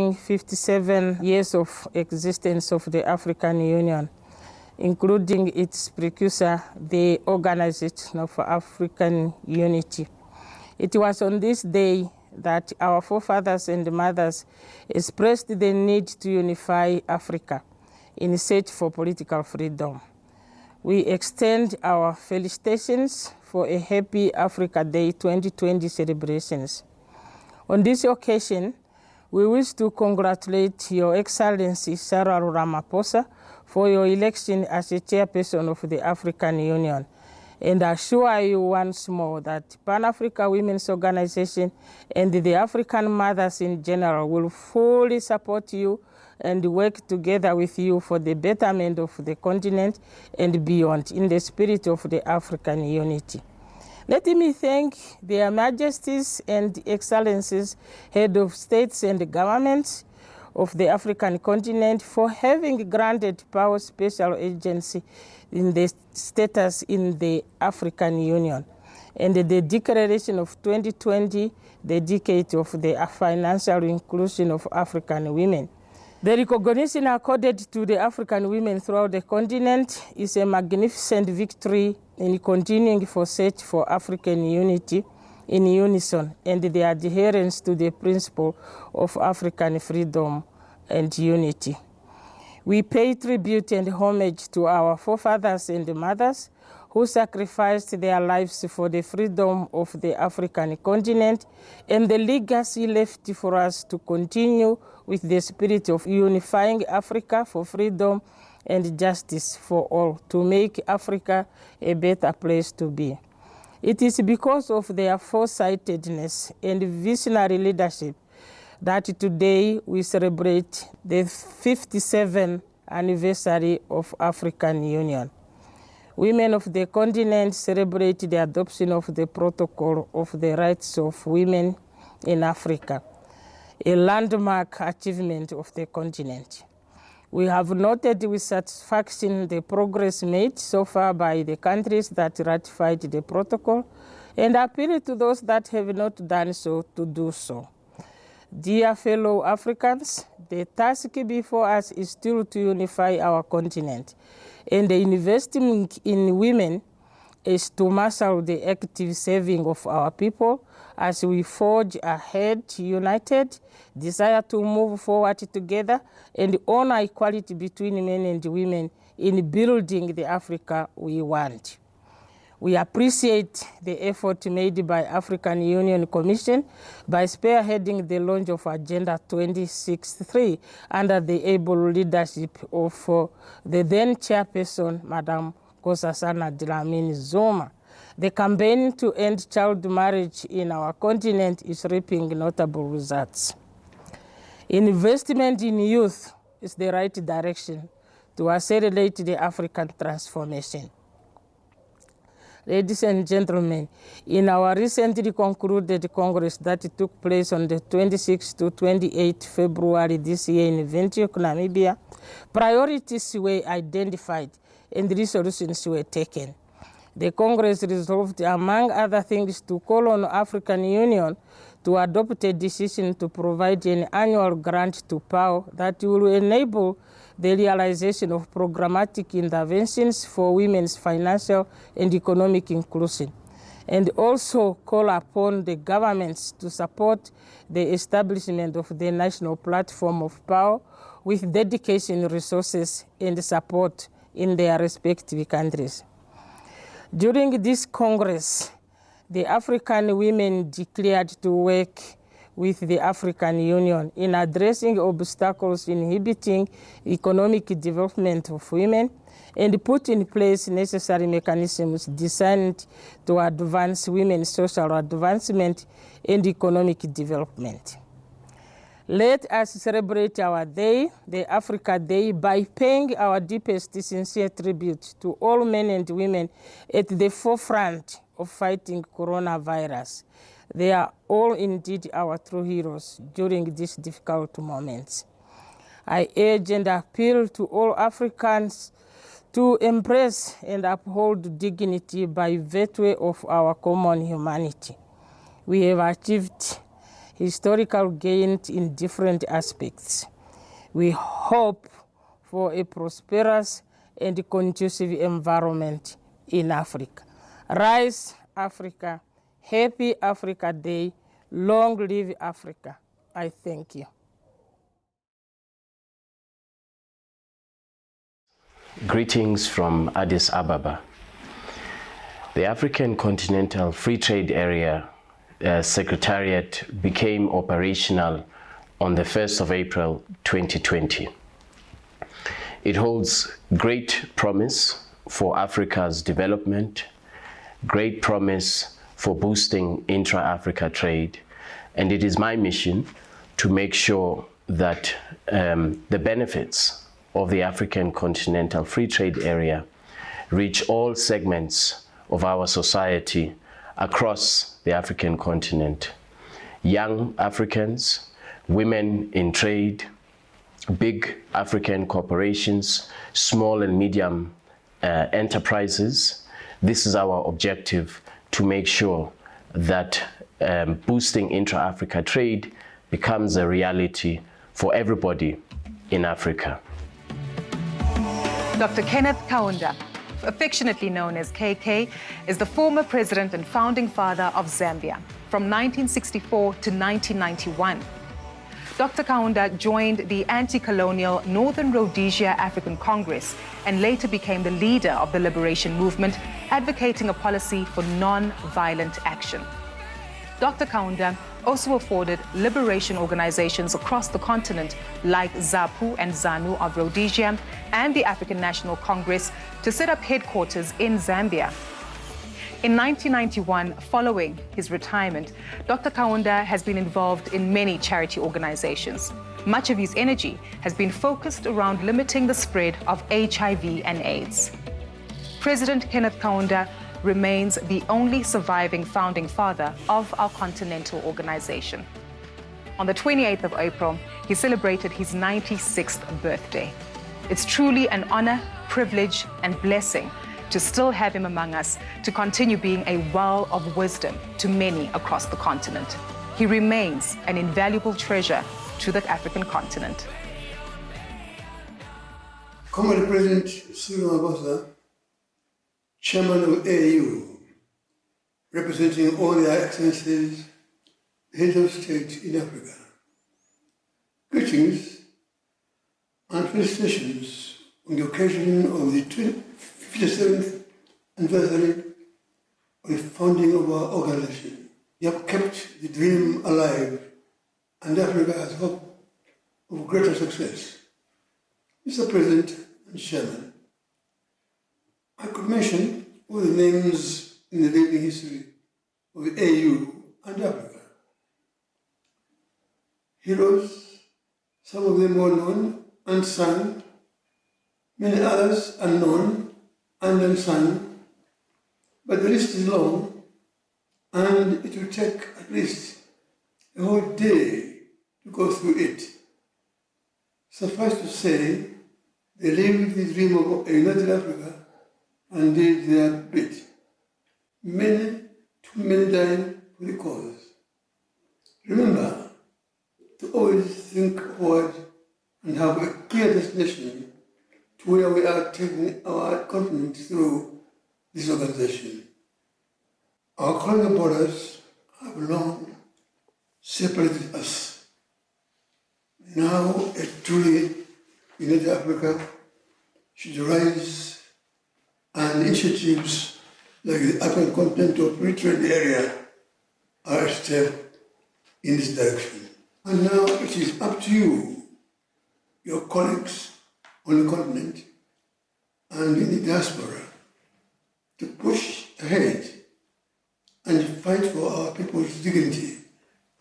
celebrating 57 years of existence of the African Union, including its precursor, the Organization of African Unity. It was on this day that our forefathers and mothers expressed the need to unify Africa in search for political freedom. We extend our felicitations for a happy Africa Day 2020 celebrations. On this occasion, we wish to congratulate Your Excellency Cyril Ramaphosa for your election as a chairperson of the African Union, and assure you once more that Pan-Africa Women's Organization and the African mothers in general will fully support you and work together with you for the betterment of the continent and beyond in the spirit of the African unity. Let me thank their majesties and excellencies, head of states and governments of the African continent for having granted PAO special agency in the status in the African Union, and the declaration of 2020, the decade of the financial inclusion of African women. The recognition accorded to the African women throughout the continent is a magnificent victory in continuing for search for African unity in unison and the adherence to the principle of African freedom and unity. We pay tribute and homage to our forefathers and mothers who sacrificed their lives for the freedom of the African continent and the legacy left for us to continue with the spirit of unifying Africa for freedom and justice for all, to make Africa a better place to be. It is because of their foresightedness and visionary leadership that today we celebrate the 57th anniversary of African Union. Women of the continent celebrate the adoption of the Protocol of the Rights of Women in Africa, a landmark achievement of the continent. We have noted with satisfaction the progress made so far by the countries that ratified the protocol and appeal to those that have not done so to do so. Dear fellow Africans, the task before us is still to unify our continent, and the investment in women is to marshal the active saving of our people as we forge ahead united, desire to move forward together, and honor equality between men and women in building the Africa we want. We appreciate the effort made by African Union Commission by spearheading the launch of Agenda 2063 under the able leadership of the then chairperson, Madam Nkosazana Dlamini Zuma. The campaign to end child marriage in our continent is reaping notable results. Investment in youth is the right direction to accelerate the African transformation. Ladies and gentlemen, in our recently concluded Congress that took place on the 26th to 28th February this year in Windhoek, Namibia, priorities were identified and resolutions were taken. The Congress resolved, among other things, to call on the African Union to adopt a decision to provide an annual grant to PAO that will enable the realization of programmatic interventions for women's financial and economic inclusion, and also call upon the governments to support the establishment of the national platform of PAO with dedication, resources, and support in their respective countries. During this Congress, the African women declared to work with the African Union in addressing obstacles inhibiting economic development of women and put in place necessary mechanisms designed to advance women's social advancement and economic development. Let us celebrate our day, the Africa Day, by paying our deepest sincere tribute to all men and women at the forefront of fighting coronavirus. They are all indeed our true heroes during these difficult moments. I urge and appeal to all Africans to embrace and uphold dignity by virtue of our common humanity. We have achieved historical gains in different aspects. We hope for a prosperous and conducive environment in Africa. Rise, Africa. Happy Africa Day. Long live Africa. I thank you. Greetings from Addis Ababa. The African Continental Free Trade Area Secretariat became operational on the 1st of April 2020. It holds great promise for Africa's development, great promise for boosting intra-Africa trade, and it is my mission to make sure that the benefits of the African Continental Free Trade Area reach all segments of our society across the African continent. Young Africans, women in trade, big African corporations, small and medium enterprises. This is our objective, to make sure that boosting intra-Africa trade becomes a reality for everybody in Africa. Dr. Kenneth Kaunda, affectionately known as KK, is the former president and founding father of Zambia from 1964 to 1991. Dr. Kaunda joined the anti-colonial Northern Rhodesia African Congress and later became the leader of the liberation movement, advocating a policy for non-violent action. Dr. Kaunda also afforded liberation organizations across the continent like ZAPU and ZANU of Rhodesia and the African National Congress to set up headquarters in Zambia. In 1991, following his retirement, Dr. Kaunda has been involved in many charity organizations. Much of his energy has been focused around limiting the spread of HIV and AIDS. President Kenneth Kaunda remains the only surviving founding father of our continental organization. On the 28th of April, he celebrated his 96th birthday. It's truly an honor, privilege, and blessing to still have him among us, to continue being a well of wisdom to many across the continent. He remains an invaluable treasure to the African continent. Comrade President Cyril Ramaphosa, Chairman of AU, representing all their excellencies, heads of state in Africa. Greetings and felicitations on the occasion of the 57th anniversary of the founding of our organization. You have kept the dream alive, and Africa has hope of greater success. Mr. President and Chairman, I could mention all the names in the living history of the AU and Africa. Heroes, some of them well known, unsung, many others unknown and unsung, but the list is long, and it will take at least a whole day to go through it. Suffice to say, they lived the dream of a united Africa and did their bit. Many, too many died for the cause. Remember to always think forward and have a clear destination to where we are taking our continent through this organization. Our colonial borders have long separated us. Now a truly united Africa should rise, and initiatives like the African Continental Free Trade Area are a step in this direction. And now it is up to you, your colleagues on the continent and in the diaspora, to push ahead and fight for our people's dignity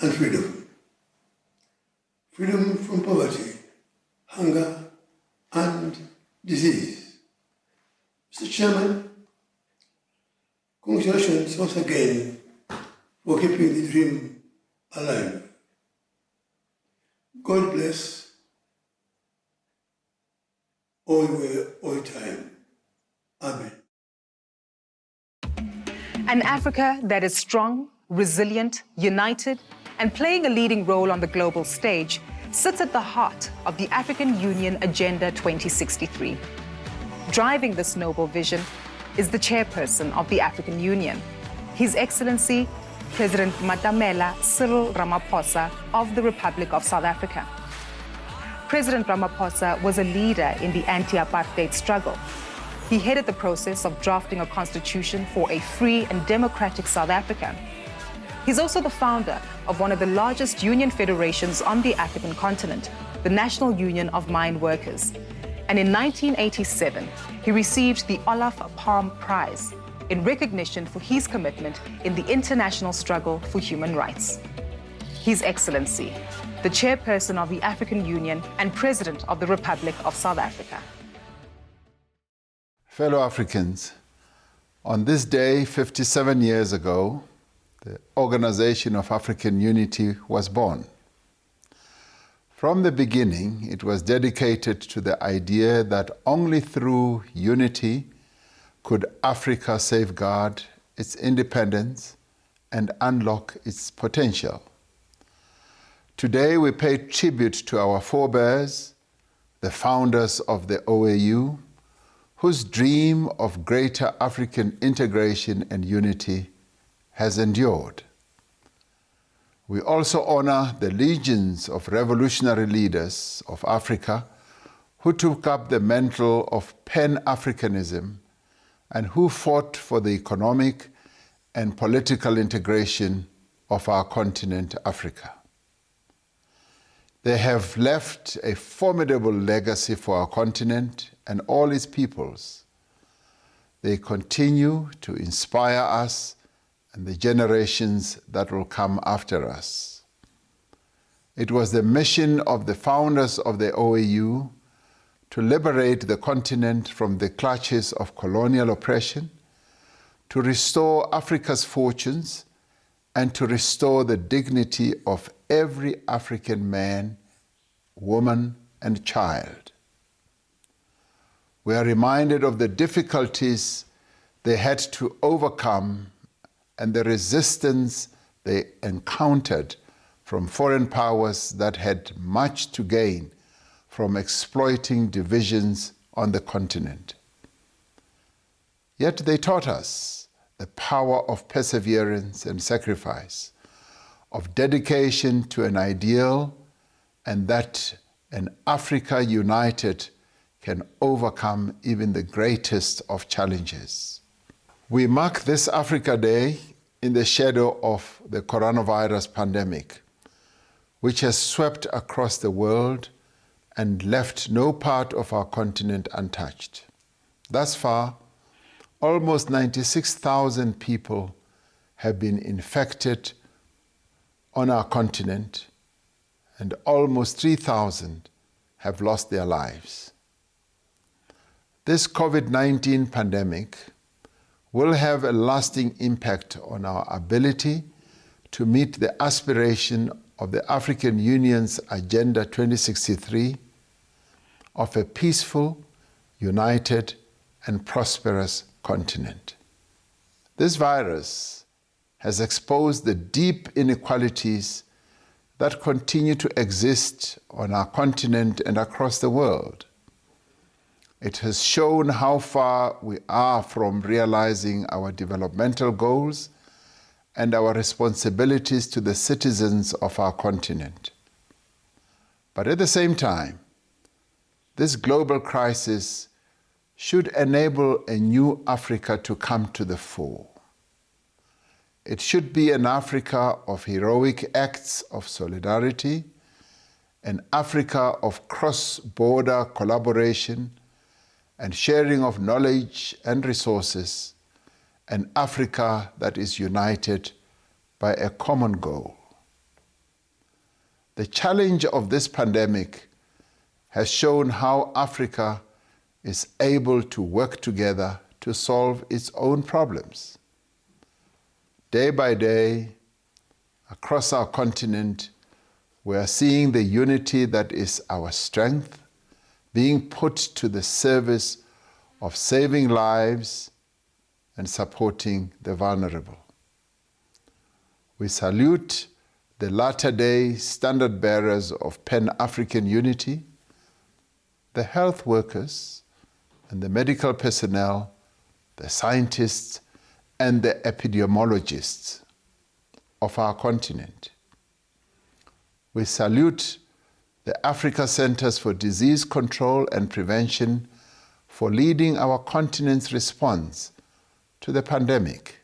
and freedom. Freedom from poverty, hunger, and disease. Mr. Chairman, congratulations once again for keeping the dream alive. God bless all the time. Amen. An Africa that is strong, resilient, united, and playing a leading role on the global stage, sits at the heart of the African Union Agenda 2063. Driving this noble vision is the chairperson of the African Union, His Excellency President Matamela Cyril Ramaphosa of the Republic of South Africa. President Ramaphosa was a leader in the anti-apartheid struggle. He headed the process of drafting a constitution for a free and democratic South Africa. He's also the founder of one of the largest union federations on the African continent, the National Union of Mine Workers. And in 1987, he received the Olaf Palme Prize in recognition for his commitment in the international struggle for human rights. His Excellency, the Chairperson of the African Union and President of the Republic of South Africa. Fellow Africans, on this day 57 years ago, the Organization of African Unity was born. From the beginning, it was dedicated to the idea that only through unity could Africa safeguard its independence and unlock its potential. Today, we pay tribute to our forebears, the founders of the OAU, whose dream of greater African integration and unity has endured. We also honor the legions of revolutionary leaders of Africa who took up the mantle of Pan-Africanism and who fought for the economic and political integration of our continent, Africa. They have left a formidable legacy for our continent and all its peoples. They continue to inspire us and the generations that will come after us. It was the mission of the founders of the OAU to liberate the continent from the clutches of colonial oppression, to restore Africa's fortunes, and to restore the dignity of every African man, woman, and child. We are reminded of the difficulties they had to overcome and the resistance they encountered from foreign powers that had much to gain from exploiting divisions on the continent. Yet they taught us the power of perseverance and sacrifice, of dedication to an ideal, and that an Africa united can overcome even the greatest of challenges. We mark this Africa Day in the shadow of the coronavirus pandemic, which has swept across the world and left no part of our continent untouched. Thus far, almost 96,000 people have been infected on our continent, and almost 3,000 have lost their lives. This COVID-19 pandemic will have a lasting impact on our ability to meet the aspiration of the African Union's Agenda 2063 of a peaceful, united, and prosperous continent. This virus has exposed the deep inequalities that continue to exist on our continent and across the world. It has shown how far we are from realizing our developmental goals and our responsibilities to the citizens of our continent. But at the same time, this global crisis should enable a new Africa to come to the fore. It should be an Africa of heroic acts of solidarity, an Africa of cross-border collaboration and sharing of knowledge and resources, an Africa that is united by a common goal. The challenge of this pandemic has shown how Africa is able to work together to solve its own problems. Day by day, across our continent, we are seeing the unity that is our strength being put to the service of saving lives and supporting the vulnerable. We salute the latter-day standard bearers of Pan-African unity, the health workers and the medical personnel, the scientists and the epidemiologists of our continent. We salute the Africa Centers for Disease Control and Prevention for leading our continent's response to the pandemic.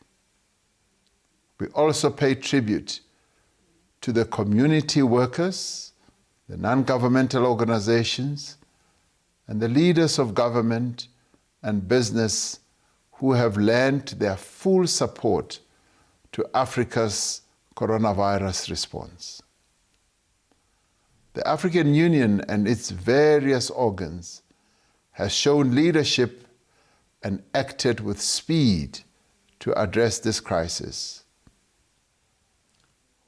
We also pay tribute to the community workers, the non-governmental organizations, and the leaders of government and business who have lent their full support to Africa's coronavirus response. The African Union and its various organs has shown leadership and acted with speed to address this crisis.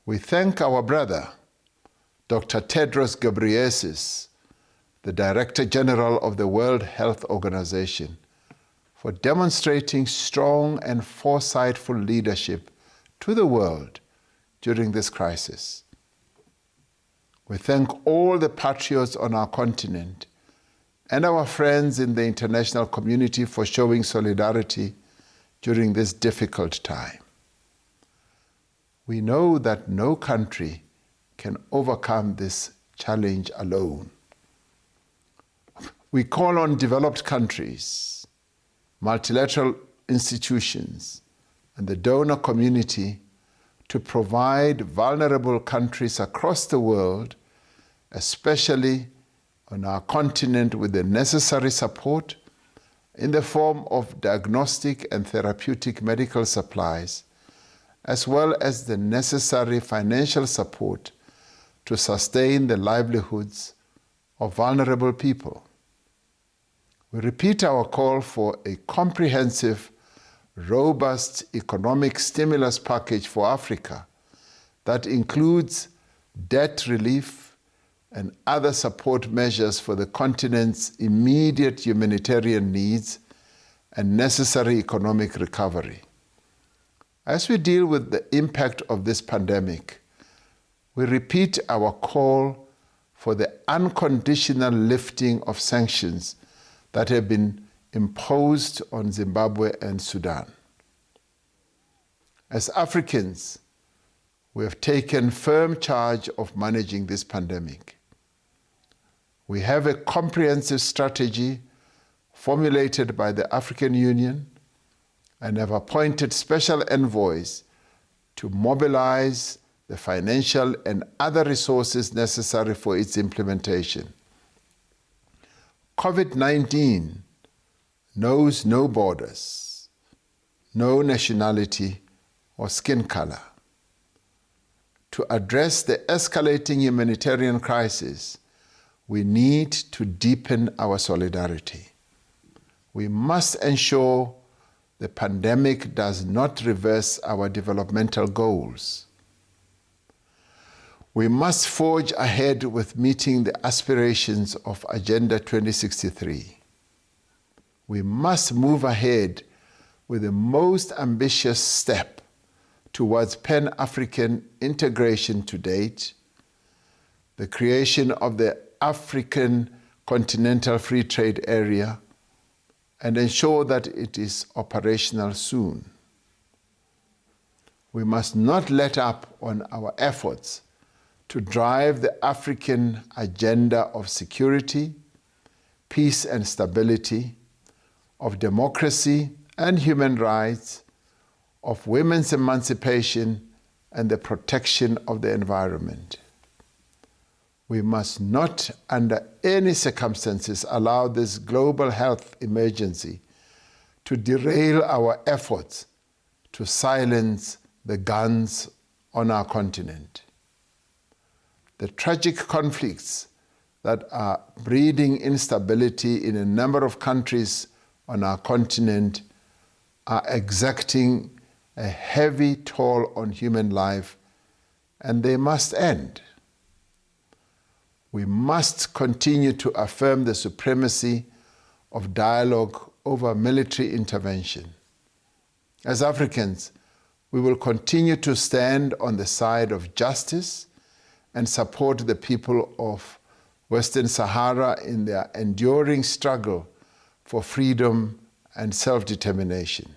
We thank our brother, Dr. Tedros Ghebreyesus, the Director General of the World Health Organization, for demonstrating strong and foresightful leadership to the world during this crisis. We thank all the patriots on our continent and our friends in the international community for showing solidarity during this difficult time. We know that no country can overcome this challenge alone. We call on developed countries, multilateral institutions, and the donor community to provide vulnerable countries across the world, especially on our continent, with the necessary support in the form of diagnostic and therapeutic medical supplies, as well as the necessary financial support to sustain the livelihoods of vulnerable people. We repeat our call for a comprehensive, robust economic stimulus package for Africa that includes debt relief and other support measures for the continent's immediate humanitarian needs and necessary economic recovery. As we deal with the impact of this pandemic, we repeat our call for the unconditional lifting of sanctions that have been imposed on Zimbabwe and Sudan. As Africans, we have taken firm charge of managing this pandemic. We have a comprehensive strategy formulated by the African Union and have appointed special envoys to mobilize the financial and other resources necessary for its implementation. COVID-19 knows no borders, no nationality or skin color. To address the escalating humanitarian crisis, we need to deepen our solidarity. We must ensure the pandemic does not reverse our developmental goals. We must forge ahead with meeting the aspirations of Agenda 2063. We must move ahead with the most ambitious step towards Pan-African integration to date, the creation of the African Continental Free Trade Area, and ensure that it is operational soon. We must not let up on our efforts to drive the African agenda of security, peace and stability, of democracy and human rights, of women's emancipation, and the protection of the environment. We must not, under any circumstances, allow this global health emergency to derail our efforts to silence the guns on our continent. The tragic conflicts that are breeding instability in a number of countries on our continent are exacting a heavy toll on human life, and they must end. We must continue to affirm the supremacy of dialogue over military intervention. As Africans, we will continue to stand on the side of justice and support the people of Western Sahara in their enduring struggle for freedom and self-determination.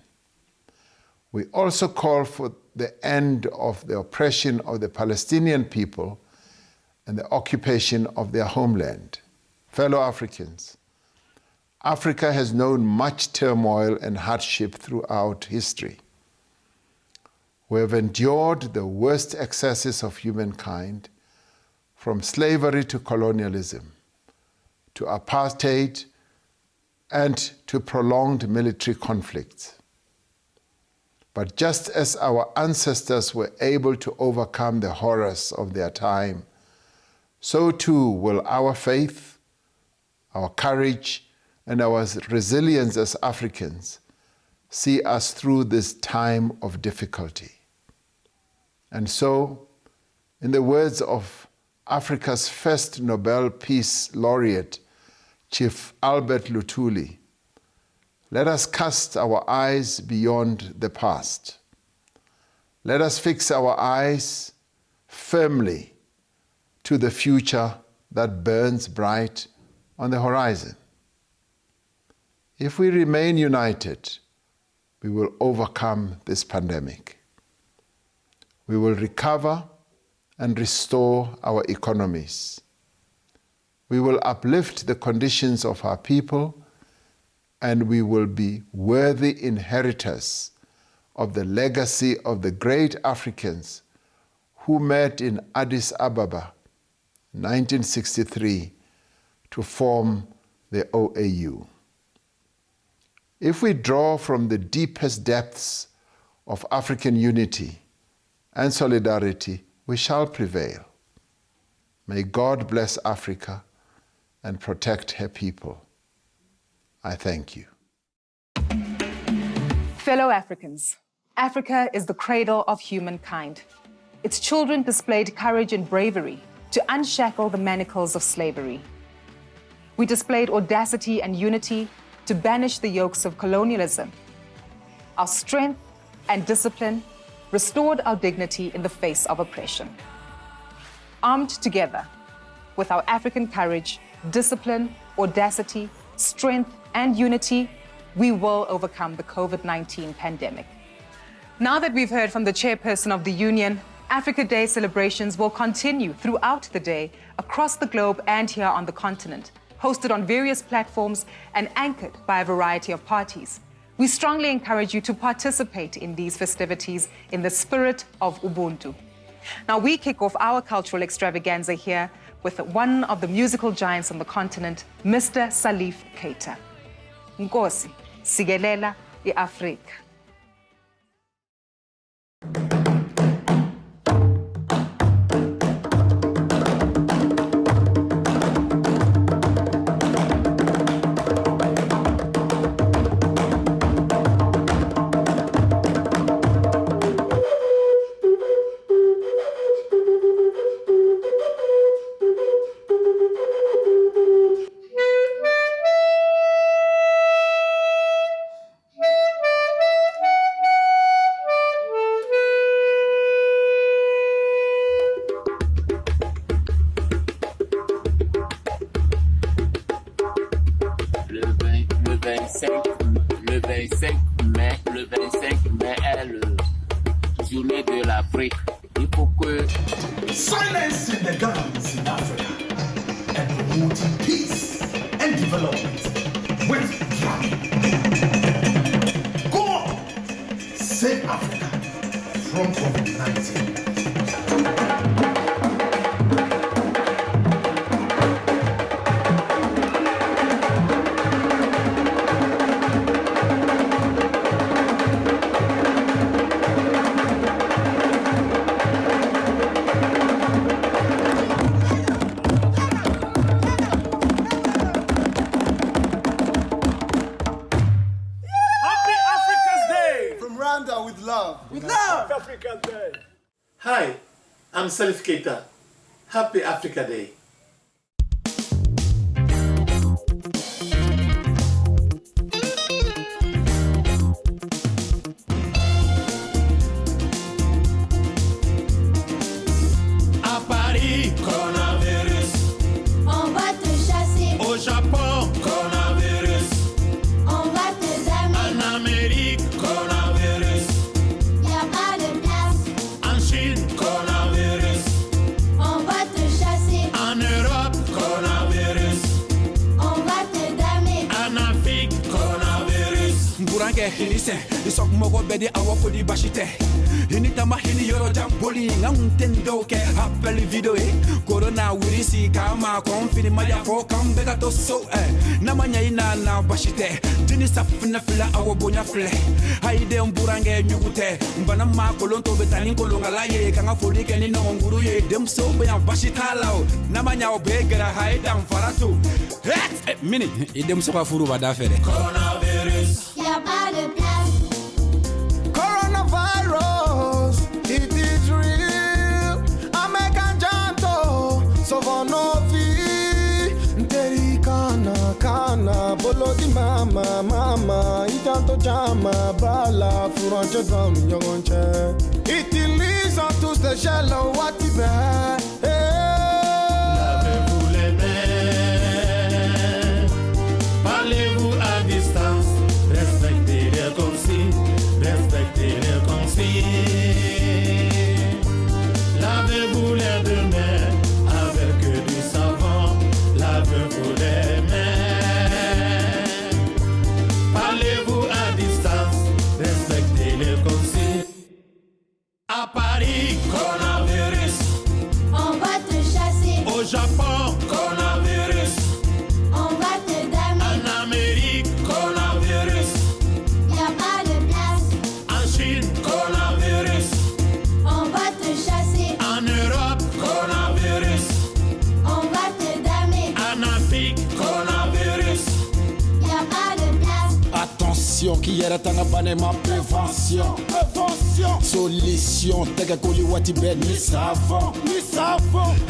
We also call for the end of the oppression of the Palestinian people and the occupation of their homeland. Fellow Africans, Africa has known much turmoil and hardship throughout history. We have endured the worst excesses of humankind, from slavery to colonialism, to apartheid, and to prolonged military conflicts. But just as our ancestors were able to overcome the horrors of their time, so too will our faith, our courage, and our resilience as Africans see us through this time of difficulty. And so, in the words of Africa's first Nobel Peace Laureate, Chief Albert Luthuli, let us cast our eyes beyond the past. Let us fix our eyes firmly to the future that burns bright on the horizon. If we remain united, we will overcome this pandemic. We will recover and restore our economies. We will uplift the conditions of our people, and we will be worthy inheritors of the legacy of the great Africans who met in Addis Ababa in 1963 to form the OAU. If we draw from the deepest depths of African unity and solidarity, we shall prevail. May God bless Africa and protect her people. I thank you. Fellow Africans, Africa is the cradle of humankind. Its children displayed courage and bravery to unshackle the manacles of slavery. We displayed audacity and unity to banish the yokes of colonialism. Our strength and discipline restored our dignity in the face of oppression. Armed together with our African courage, discipline, audacity, strength, and unity, we will overcome the COVID-19 pandemic. Now that we've heard from the chairperson of the Union, Africa Day celebrations will continue throughout the day across the globe and here on the continent, hosted on various platforms and anchored by a variety of parties. We strongly encourage you to participate in these festivities in the spirit of Ubuntu. Now, we kick off our cultural extravaganza here with one of the musical giants on the continent, Mr. Salif Keita. Nkosi, Sigelela i-Afrika. Silence in the guns in Africa and promoting peace and development with drumming. Go on, save Africa from COVID-19. Hi, I'm Salif Keita. Happy Africa Day. burange hinise isok mogo bedi awako di bashite hinitama hini yoro jamboli ngantendo ke appel video corona wirisi kama konfini maya fo kambega to so namanya ina na bashite dini safna fila awobonya fle haide mburange nyugute mbana ma kolonto betani kolonga laye kanga fodi keni no nguru ye dem so be bashita lao namanya obegera haida mfaratu mini idem so ka furu bada fere coronavirus y a pas de place. Coronavirus, it is real. American Janto, Sovanovi, Teri kana, bolo di mama, ijanto jama, bala, furanche down, yogonche. Utilisent tous les gels, watibe. Lavez-vous les mains, parlez-vous à distance, respectez les consignes, respectez les consignes. Lavez-vous les deux mains avec du savon, lavez-vous les mains. Parlez-vous à distance, respectez les consignes. À Paris, coronavirus. On va te chasser. Au Japon, coronavirus. On va te damer. En Amérique, coronavirus. Y a pas de place. En Chine, coronavirus. On va te chasser. En Europe, coronavirus. On va te damer. En Afrique, coronavirus. Y a pas de place. attention qui era tanga bane ma prévention solution tega koli wati ben ni savon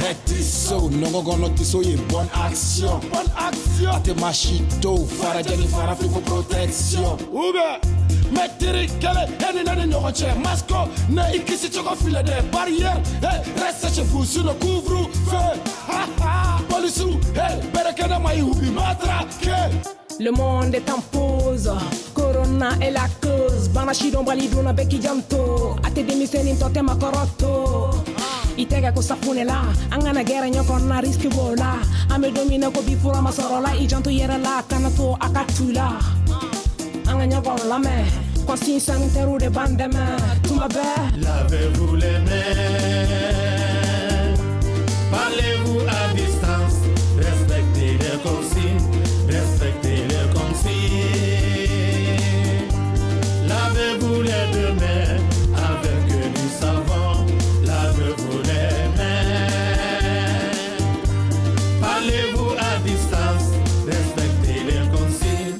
etiso nongo gono tiso ye bonne action ate machito fara jani fara fiko protection ube metiri kele eni nani nyogoche masko na ikisi choko file de barrière reste chez vous sur le couvre-feu police berekena mai hubi matraque. Le monde est en pause, Corona est la cause. Banashi don baliduna beki janto. Ate demiseni tote makorotto. Itega ko sapune la, angana gera nyoko na riski bola. Ame domina ko bifura masorola, i janto yera la kanato akatula. Anganya bon la me, consigne sanitaire ou de bandeme. Tout ma belle. Lavez-vous les mains, parlez-vous à distance, respectez les consignes, respectez les consignes. Lavez-vous les deux mains avec du savon, lavez-vous les mains. Parlez-vous à distance, respectez les consignes.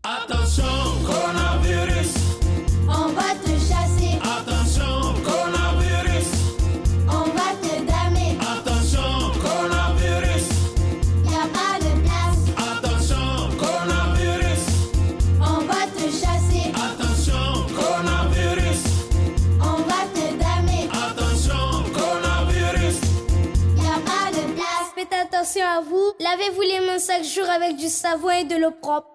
Attention, coronavirus. On va te chasser. Attention, coronavirus. On va te damer. Attention, coronavirus. Y a pas de place. Attention, coronavirus. On va te chasser. Attention, coronavirus. On va te damer. Attention, coronavirus. Y a pas de place. Faites attention à vous. Lavez-vous les mains chaque jour avec du savon et de l'eau propre.